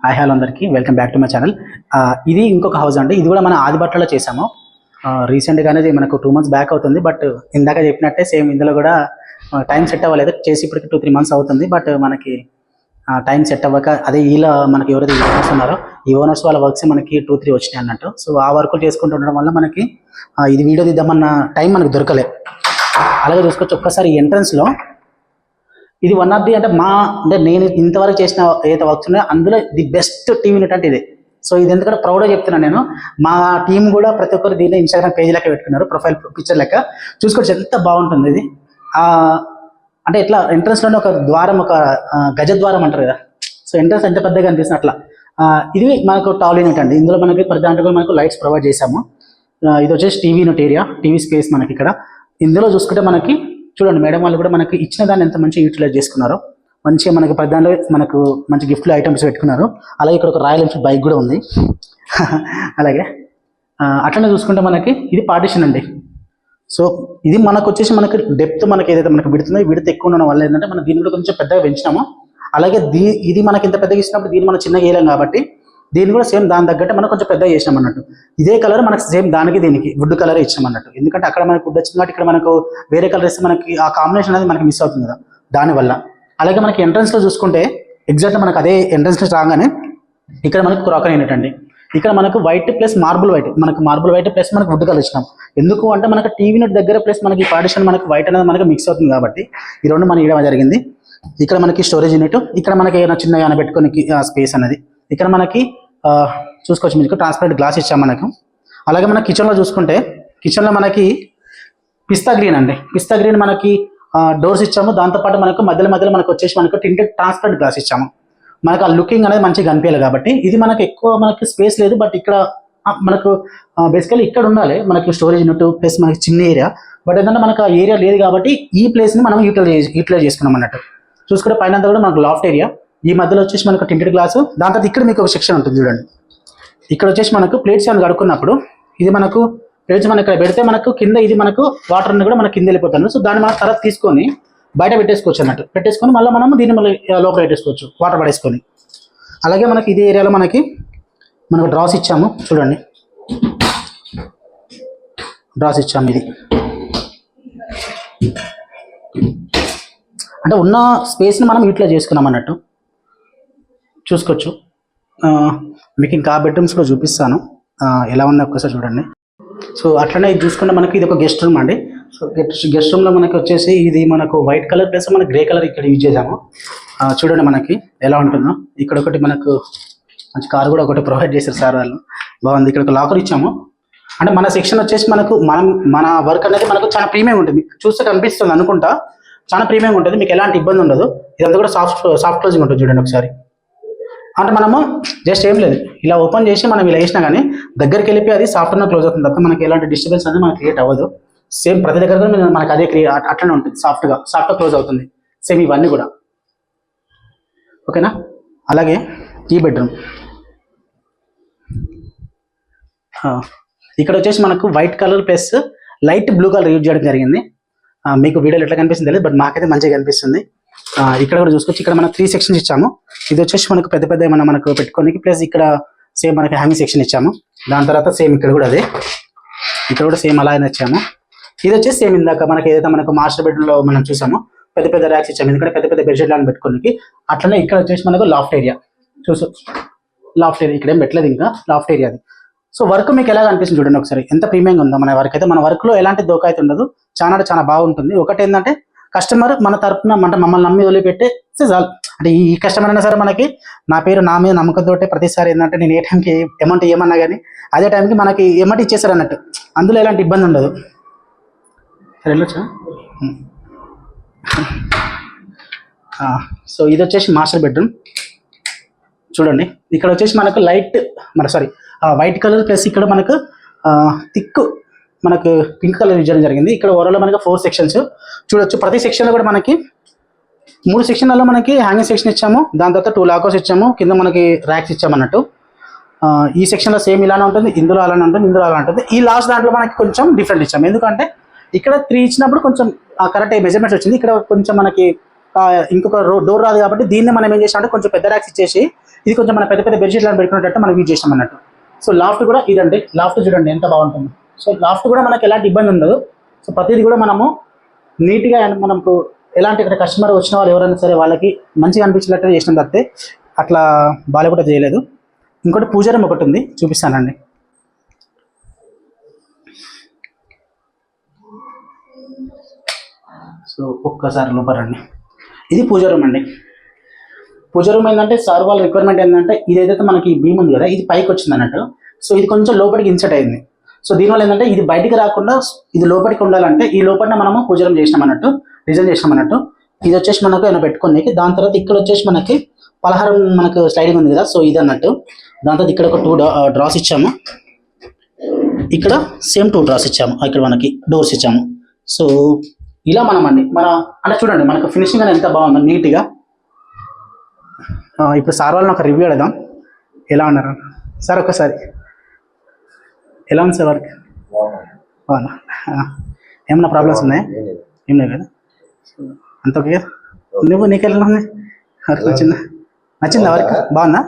Hi hello అందరికీ welcome back to my channel. ఇది ఇంకొక హౌస్ అండి. ఇది కూడా మన ఆదిబట్లలో చేసాము. రీసెంట్గానే మనకు 2 months బ్యాక్ అవుతుంది. బట్ ఇందాక చెప్పినట్టే సేమ్ ఇందులో కూడా టైం సెట్ అవ్వలేదు. చేసి ఇప్పటికి 2-3 months అవుతుంది. బట్ మనకి టైం సెట్ అవ్వక అదే ఇలా మనకి ఎవరైతే ఓనర్స్ ఉన్నారో ఈ ఓనర్స్ వాళ్ళ వర్క్స్ మనకి 2-3 వచ్చినాయి అన్నట్టు. సో ఆ వర్కులు చేసుకుంటూ ఉండడం వల్ల మనకి ఇది వీడియో తీద్దామన్న టైం మనకు దొరకలే. అలాగే చూసుకోవచ్చు ఒక్కసారి ఎంట్రన్స్లో ఇది వన్ ఆఫ్ ది అంటే నేను ఇంతవరకు చేసిన ఏదైతే వర్క్స్ ఉన్నాయో అందులో ది బెస్ట్ టీమ్ యూనిట్ అంటే ఇది. సో ఇది ఎందుకంటే ప్రౌడ్గా చెప్తున్నాను నేను. మా టీం కూడా ప్రతి ఒక్కరు దీన్ని ఇన్స్టాగ్రామ్ పేజ్ లెక్క పెట్టుకున్నారు, ప్రొఫైల్ పిక్చర్ లెక్క. చూసుకోవచ్చు ఎంత బాగుంటుంది ఇది. అంటే ఇట్లా ఎంట్రన్స్లోనే ఒక ద్వారం, ఒక గజ ద్వారం అంటారు కదా. సో ఎంట్రన్స్ ఎంత పెద్దగా అనిపిస్తుంది అట్లా. ఇది మనకు టాల్ యూనిట్ అండి. ఇందులో మనకి ప్రతి దాంట్లో కూడా మనకు లైట్స్ ప్రొవైడ్ చేసాము. ఇది వచ్చేసి TV unit area, TV space మనకి ఇక్కడ. ఇందులో చూసుకుంటే మనకి చూడండి మేడం వాళ్ళు కూడా మనకి ఇచ్చిన దాన్ని ఎంత మంచిగా యూటిలైజ్ చేసుకున్నారు. మంచిగా మనకి ప్రధానంలో మనకు మంచి గిఫ్ట్లు ఐటమ్స్ పెట్టుకున్నారు. అలాగే ఇక్కడ ఒక రాయల్ ఎన్ఫీల్డ్ బైక్ కూడా ఉంది. అలాగే అట్లనే చూసుకుంటే మనకి ఇది పార్టిషన్ అండి. సో ఇది మనకు వచ్చేసి మనకి డెప్త్ మనకి ఏదైతే మనకి విడుతుందో విడత ఎక్కువ ఉండడం వల్ల ఏంటంటే మనం దీన్ని కూడా కొంచెం పెద్దగా పెంచినాము. అలాగే ఇది మనకి ఇంత పెద్దగా ఇచ్చినప్పుడు దీన్ని మనం చిన్నగా వేయలేం కాబట్టి దీన్ని కూడా సేమ్ దాని తగ్గట్టు మనం కొంచెం పెద్దగా చేసినాం అన్నట్టు. ఇదే కలర్ మనకి సేమ్ దీనికి వుడ్ కలర్ ఇచ్చాం అన్నట్టు. ఎందుకంటే అక్కడ మనకు వుడ్ వచ్చింది కాబట్టి ఇక్కడ మనకు వేరే కలర్ ఇస్తే మనకి ఆ కాంబినేషన్ అనేది మనకి మిస్ అవుతుంది కదా దానివల్ల. అలాగే మనకి ఎంట్రన్స్లో చూసుకుంటే ఎగ్జాక్ట్గా మనకు అదే ఎంట్రన్స్లో రాగానే ఇక్కడ మనకు క్రాకరీ యూనిట్ అండి. ఇక్కడ మనకు వైట్ ప్లస్ మార్బుల్ వైట్, మనకు మార్బుల్ వైట్ ప్లస్ మనకు వుడ్ కలర్ ఇచ్చినాం. ఎందుకు అంటే మనకు టీవీ యూనిట్ దగ్గర ప్లస్ మనకి పార్టిషన్ మనకి వైట్ అనేది మనకి మిక్స్ అవుతుంది కాబట్టి ఈ రెండు మనం ఇవ్వడం జరిగింది. ఇక్కడ మనకి స్టోరేజ్ యూనిట్, ఇక్కడ మనకి ఏమైనా చిన్నగా ఏమైనా పెట్టుకోనికి స్పేస్ అనేది. ఇక్కడ మనకి చూసుకోవచ్చు మీకు ట్రాన్స్పరెంట్ గ్లాస్ ఇచ్చాం మనకు. అలాగే మన కిచెన్లో చూసుకుంటే కిచెన్లో మనకి పిస్తా గ్రీన్ అండి, పిస్తా గ్రీన్ మనకి డోర్స్ ఇచ్చాము. దాంతోపాటు మనకు మధ్యలో మనకు వచ్చేసి మనకు టింటెడ్ ట్రాన్స్పరెంట్ గ్లాస్ ఇచ్చాము. మనకు ఆ లుకింగ్ అనేది మంచిగా కనిపించాలి కాబట్టి. ఇది మనకు ఎక్కువ మనకి స్పేస్ లేదు, బట్ ఇక్కడ మనకు బేసికలీ ఇక్కడ ఉండాలి మనకి స్టోరేజ్ యూనిట్ ప్లస్ మనకి చిన్న ఏరియా. బట్ ఏంటంటే మనకు ఆ ఏరియా లేదు కాబట్టి ఈ ప్లేస్ని మనం యూటిలైజ్ చేసుకున్నాం అన్నట్టు. చూసుకుంటే పైన కూడా మనకు లాఫ్ట్ ఏరియా, ఈ మధ్యలో వచ్చేసి మనకు టింటెడ్ గ్లాసు. దాని తర్వాత ఇక్కడ మీకు ఒక సెక్షన్ ఉంటుంది చూడండి. ఇక్కడ వచ్చేసి మనకు ప్లేట్స్ ఏమైనా కడుక్కున్నప్పుడు ఇది మనకు ప్లేట్స్ మనం ఇక్కడ పెడితే మనకు కింద ఇది మనకు వాటర్ అన్ని కూడా మనకి కింద వెళ్ళిపోతాను. సో దాన్ని మనం తర్వాత తీసుకొని బయట పెట్టేసుకోవచ్చు అన్నట్టు. పెట్టేసుకొని మళ్ళీ మనము దీన్ని మళ్ళీ లోపల పెట్టేసుకోవచ్చు వాటర్ పడేసుకొని. అలాగే మనకి ఇదే ఏరియాలో మనకు డ్రాస్ ఇచ్చాము చూడండి, డ్రాస్ ఇచ్చాము. ఇది అంటే ఉన్న స్పేస్ని మనం యూటిలైజ్ చేసుకున్నాం అన్నట్టు. చూసుకోవచ్చు. మీకు ఇంకా బెడ్రూమ్స్ కూడా చూపిస్తాను ఎలా ఉన్నాయి ఒక్కసారి చూడండి. సో అట్లనే ఇది చూసుకుంటే మనకి ఇది ఒక గెస్ట్ రూమ్ అండి. సో గెస్ట్ రూమ్లో మనకి వచ్చేసి ఇది మనకు వైట్ కలర్ ప్లస్ మనకి గ్రే కలర్ ఇక్కడ యూజ్ చేసాము. చూడండి మనకి ఎలా ఉంటుందో. ఇక్కడ ఒకటి మనకు మంచి కార్ కూడా ఒకటి ప్రొవైడ్ చేశారు సార్ వాళ్ళు, బాగుంది. ఇక్కడ ఒక లాకర్ ఇచ్చాము. అంటే మన సెక్షన్ వచ్చేసి మనకు మన వర్క్ అనేది మనకు చాలా ప్రీమియం ఉంటుంది. మీకు చూస్తే కనిపిస్తుంది అనుకుంటా, చాలా ప్రీమియం ఉంటుంది, మీకు ఎలాంటి ఇబ్బంది ఉండదు. ఇదంతా కూడా సాఫ్ట్ క్లోజింగ్ ఉంటుంది చూడండి ఒకసారి. అంటే మనము జస్ట్ ఏం లేదు ఇలా ఓపెన్ చేసి మనం ఇలా వేసినా కానీ దగ్గరికి వెళ్ళిపోయి అది సాఫ్ట్గా క్లోజ్ అవుతుంది తప్ప మనకి ఎలాంటి డిస్టర్బెన్స్ అనేది మనకి క్రియేట్ అవ్వదు. సేమ్ ప్రతి దగ్గర కూడా మనకి అదే అట్లనే ఉంటుంది, సాఫ్ట్గా క్లోజ్ అవుతుంది. సేమ్ ఇవన్నీ కూడా ఓకేనా. అలాగే ఈ బెడ్రూమ్ ఇక్కడ వచ్చేసి మనకు white colour plus light blue colour use చేయడం జరిగింది. మీకు వీడియోలో ఎట్లా కనిపిస్తుంది తెలియదు, బట్ మాకైతే మంచిగా కనిపిస్తుంది. ఇక్కడ కూడా చూసుకోవచ్చు. ఇక్కడ మనం 3 sections ఇచ్చాము. ఇది వచ్చేసి మనకు పెద్ద ఏమన్నా మనకు పెట్టుకోనికి, ప్లస్ ఇక్కడ సేమ్ మనకి హ్యాంగింగ్ సెక్షన్ ఇచ్చాము. దాని తర్వాత సేమ్ ఇక్కడ కూడా అదే, ఇక్కడ కూడా సేమ్ అలాగే ఇచ్చాము. ఇది వచ్చేసి సేమ్ ఇందాక మనకి ఏదైతే మనకు మాస్టర్ బెడ్రూమ్లో మనం చూసామో పెద్ద ర్యాక్స్ ఇచ్చాము, ఎందుకంటే పెద్ద బెడ్షీట్ లాంటి పెట్టుకోనికి. అట్లనే ఇక్కడ వచ్చేసి మనకు లాఫ్ట్ ఏరియా లాఫ్ట్ ఏరియా ఇక్కడ ఏం పెట్టలేదు ఇంకా లాఫ్ట్ ఏరియా అది. సో వర్క్ మీకు ఎలా అనిపిస్తుంది చూడండి ఒకసారి, ఎంత ప్రీమియంగా ఉందో మన వర్క్ అయితే. మన వర్క్లో ఎలాంటి దోకా అయితే ఉండదు, చాలా బాగుంటుంది. ఒకటి ఏంటంటే కస్టమర్ మన తరపున అంటే మమ్మల్ని నమ్మి వదిలిపెట్టే చాలు. అంటే ఈ కస్టమర్ అయినా సరే మనకి నా మీద నమ్మకంతో ప్రతిసారి ఏంటంటే నేను ఏ టైంకి అమౌంట్ ఇవ్వమన్నా కానీ అదే టైంకి మనకి అమౌంట్ ఇచ్చేసారు అన్నట్టు. అందులో ఎలాంటి ఇబ్బంది ఉండదు. సరే వెళ్ళొచ్చా. సో ఇది వచ్చేసి మాస్టర్ బెడ్రూమ్ చూడండి. ఇక్కడ వచ్చేసి మనకు వైట్ కలర్ ప్లస్ ఇక్కడ మనకు థిక్ మనకు పింక్ కలర్ యూజ్ చేయడం జరిగింది. ఇక్కడ ఓవరాల్ మనకి 4 sections చూడొచ్చు. ప్రతి సెక్షన్లో కూడా మనకి 3 sectionలలో మనకి హ్యాంగింగ్ సెక్షన్ ఇచ్చాము. దాని తర్వాత 2 లాకర్స్ ఇచ్చాము. కింద మనకి ర్యాక్స్ ఇచ్చాము అన్నట్టు. ఈ సెక్షన్లో సేమ్ ఇలానే ఉంటుంది, ఇందులో అలానే ఉంటుంది, ఇందులో అలా ఉంటుంది. ఈ లాస్ట్ దాంట్లో మనకి కొంచెం డిఫరెంట్ ఇచ్చాము. ఎందుకంటే ఇక్కడ 3 ఇచ్చినప్పుడు కొంచెం కరెక్ట్ మెజర్మెంట్స్ వచ్చింది. ఇక్కడ కొంచెం మనకి ఇంకొక డోర్ రాదు కాబట్టి దీన్ని మనం ఏం చేసామంటే కొంచెం పెద్ద ర్యాక్స్ ఇచ్చేసి ఇది కొంచెం మన పెద్ద పెద్ద బెడ్షీట్ లాంటి పెట్టుకున్నట్టు మనం యూజ్ చేస్తాం అన్నట్టు. సో లాఫ్ట్ కూడా ఇదండి, లాఫ్ట్ చూడండి ఎంత బాగుంటుంది. సో లాఫ్ట్ కూడా మనకి ఎలాంటి ఇబ్బంది ఉండదు. సో ప్రతిదీ కూడా మనము నీట్గా అండ్ మనకు ఎలాంటి ఇక్కడ కస్టమర్ వచ్చిన వాళ్ళు ఎవరైనా సరే వాళ్ళకి మంచిగా అనిపించినట్టు చేసినాం తప్పితే అట్లా బాగా కూడా చేయలేదు. ఇంకోటి పూజ రూమ్ ఒకటి ఉంది, చూపిస్తానండి. సో ఒక్కసారి లోపలండి, ఇది పూజ రూమ్ అండి. పూజ రూమ్ ఏంటంటే సార్ వాళ్ళ రిక్వైర్మెంట్ ఏంటంటే ఇది ఏదైతే మనకి బీమ్ ఉంది కదా ఇది పైకి వచ్చింది అన్నట్టు. సో ఇది కొంచెం లోపలికి ఇన్సర్ట్ అయింది. సో దీనివల్ల ఏంటంటే ఇది బయటికి రాకుండా ఇది లోపలికి ఉండాలంటే ఈ లోపల మనము పూజ రూమ్ చేసినాం అన్నట్టు, డిజైన్ చేసినాం అన్నట్టు. ఇది వచ్చేసి మనకు ఏమైనా పెట్టుకోండి. దాని తర్వాత ఇక్కడ వచ్చేసి మనకి పలహారం మనకు స్లైడింగ్ ఉంది కదా, సో ఇది అన్నట్టు. దాని తర్వాత ఇక్కడ ఒక 2 డ్రాస్ ఇచ్చాము, ఇక్కడ సేమ్ 2 డ్రాస్ ఇచ్చాము, ఇక్కడ మనకి డోర్స్ ఇచ్చాము. సో ఇలా మనం అండి అంటే చూడండి మనకు ఫినిషింగ్ అనేది ఎంత బాగుందో నీట్గా. ఇప్పుడు సార్ వాళ్ళని ఒక రివ్యూ అడదాం, ఎలా ఉన్నారు సార్? ఒకసారి ఎలా ఉంది సార్ వర్క్? బాగున్నా. ఏమన్నా ప్రాబ్లమ్స్ ఉన్నాయా? ఏం లేదు కదా, అంత ఓకే కదా? నీకు ఎలా ఉంది వర్క్? నచ్చిందా వర్క్? బాగుందా?